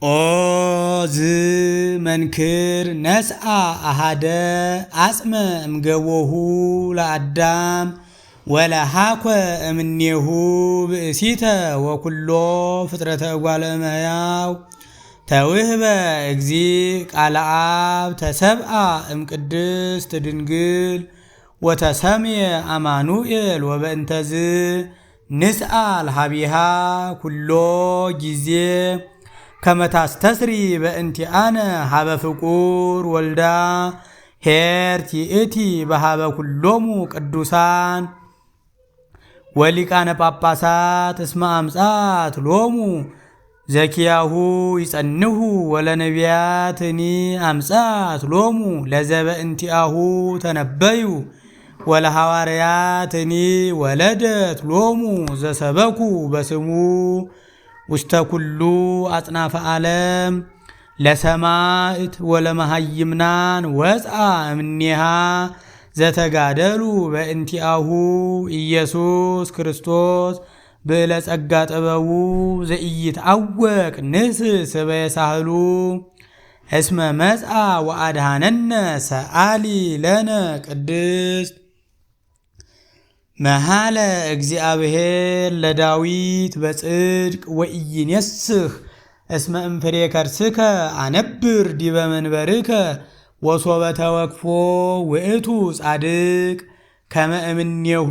ኦዝ መንክር ነስአ አሃደ አጽመ እምገቦሁ ለአዳም ወለሃኮ እምኔሁ ብእሲተ ወኩሎ ፍጥረተ እጓለ እመሕያው ተውህበ እግዚእ ቃለ አብ ተሰብአ እምቅድስት ድንግል ወተሰምየ አማኑኤል ወበእንተዝ ንስአል ሀቢሃ ኩሎ ጊዜ ከመታስተስሪ በእንቲአነ ሀበ ፍቁር ወልዳ ሄርቲ እቲ በሀበ ኩሎሙ ቅዱሳን ወሊቃነ ጳጳሳት እስመ አምጻት ሎሙ ዘኪያሁ ይጸንሁ ወለነቢያትኒ አምጻት ሎሙ ለዘበእንቲአሁ ተነበዩ ወለሐዋርያትኒ ወለደት ሎሙ ዘሰበኩ በስሙ ውስተ ኩሉ አጽናፈ ዓለም ለሰማዕት ወለመሃይምናን ወፅአ እምኔሃ ዘተጋደሉ በእንቲአሁ ኢየሱስ ክርስቶስ ብዕለ ጸጋ ጥበቡ ዘኢይትዐወቅ ንስእ ስበየ ሳህሉ እስመ መጽአ ወአድኀነነ ሰአሊ ለነ ቅድስት መሃለ እግዚአብሔር ለዳዊት በጽድቅ ወኢይኔስህ እስመ እምፍሬ ከርስከ አነብር ዲበ መንበርከ ወሶበ ተወክፎ ውእቱ ጻድቅ ከመ እምኔሁ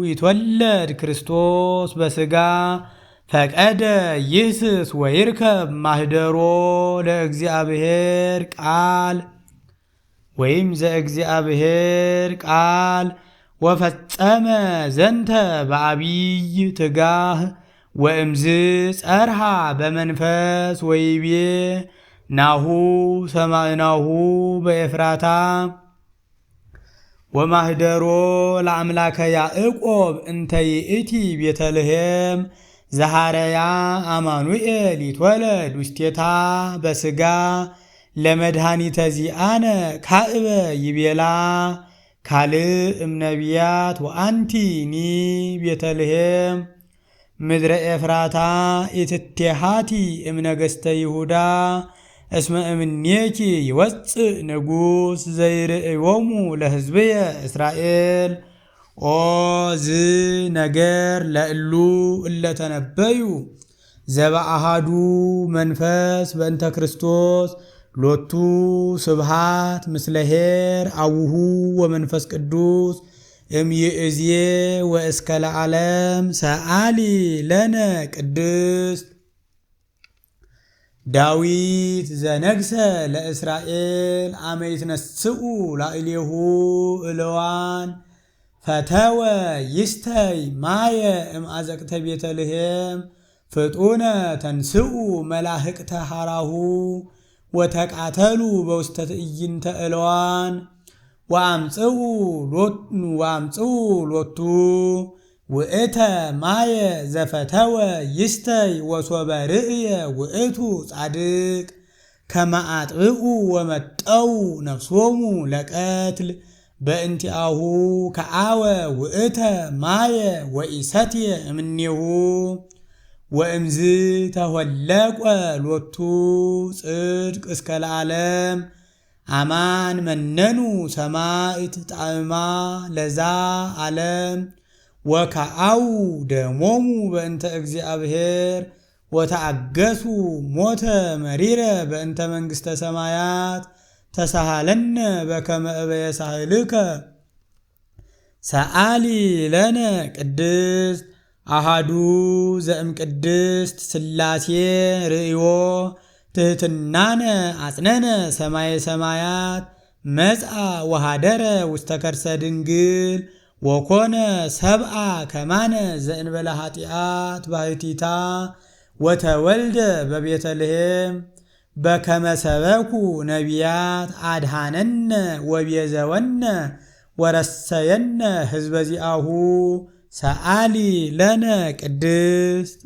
ይትወለድ ክርስቶስ በሥጋ ፈቀደ ይህስስ ወይርከብ ማህደሮ ለእግዚአብሔር ቃል ወይም ዘእግዚአብሔር ቃል ወፈጸመ ዘንተ በአቢይ ትጋህ ወእምዝ ጸርሃ በመንፈስ ወይቤ ናሁ ሰማዕናሁ በኤፍራታ ወማህደሮ ለአምላከ ያዕቆብ እንተ ይእቲ ቤተልሔም ዘሃረያ አማኑኤል ይትወለድ ውስቴታ በሥጋ ለመድኃኒተ ዚአነ ካዕበ ይቤላ ካልእ እምነቢያት ወአንቲኒ ቤተልሔም ምድረ ኤፍራታ ኢትቴሃቲ እምነገሥተ ይሁዳ እስመ እምኔኪ ይወፅእ ንጉሥ ዘይርእዮሙ ለሕዝብየ እስራኤል። ኦዝ ነገር ለእሉ እለተነበዩ ዘበአሃዱ መንፈስ በእንተ ክርስቶስ ሎቱ ስብሃት ምስለ ኄር አቡሁ ወመንፈስ ቅዱስ እምይእዜ ወእስከ ለዓለም ሰአሊ ለነ ቅድስት። ዳዊት ዘነግሰ ለእስራኤል አመ ይትነስኡ ላዕሌሁ እልዋን ፈተወ ይስተይ ማየ እምአዘቅተ ቤተልሔም ፍጡነ ተንስኡ መላህቅተ ሐራሁ ወተቃተሉ በውስተ ትዕይንተ እልዋን ወአምጽኡ ሎቱ ውእተ ማየ ዘፈተወ ይስተይ ወሶበ ርእየ ውእቱ ጻድቅ ከመ አጥብኡ ወመጠው ነፍሶሙ ለቀትል በእንቲአሁ ከአወ ውእተ ማየ ወኢሰትየ እምኔሁ ወእምዝ ተወለቆ ሎቱ ጽድቅ እስከ ለዓለም አማን መነኑ ሰማዕት ጣዕማ ለዛ ዓለም ወከአው ደሞሙ በእንተ እግዚአብሔር ወተአገሱ ሞተ መሪረ በእንተ መንግሥተ ሰማያት ተሳሃለነ በከመ እበየ ሳህልከ ሰአሊ ለነ ቅድስት። አሃዱ ዘእም ቅድስት ሥላሴ ርእዮ ትሕትናነ አጽነነ ሰማየ ሰማያት መጽአ ወሃደረ ውስተ ከርሰ ድንግል ወኮነ ሰብአ ከማነ ዘእንበለ ኃጢአት ባሕቲታ ወተወልደ በቤተልሔም በከመ ሰበኩ ነቢያት አድኀነነ ወቤዘወነ ወረሰየነ ሕዝበ ዚአሁ ሰአሊ ለነ ቅድስት።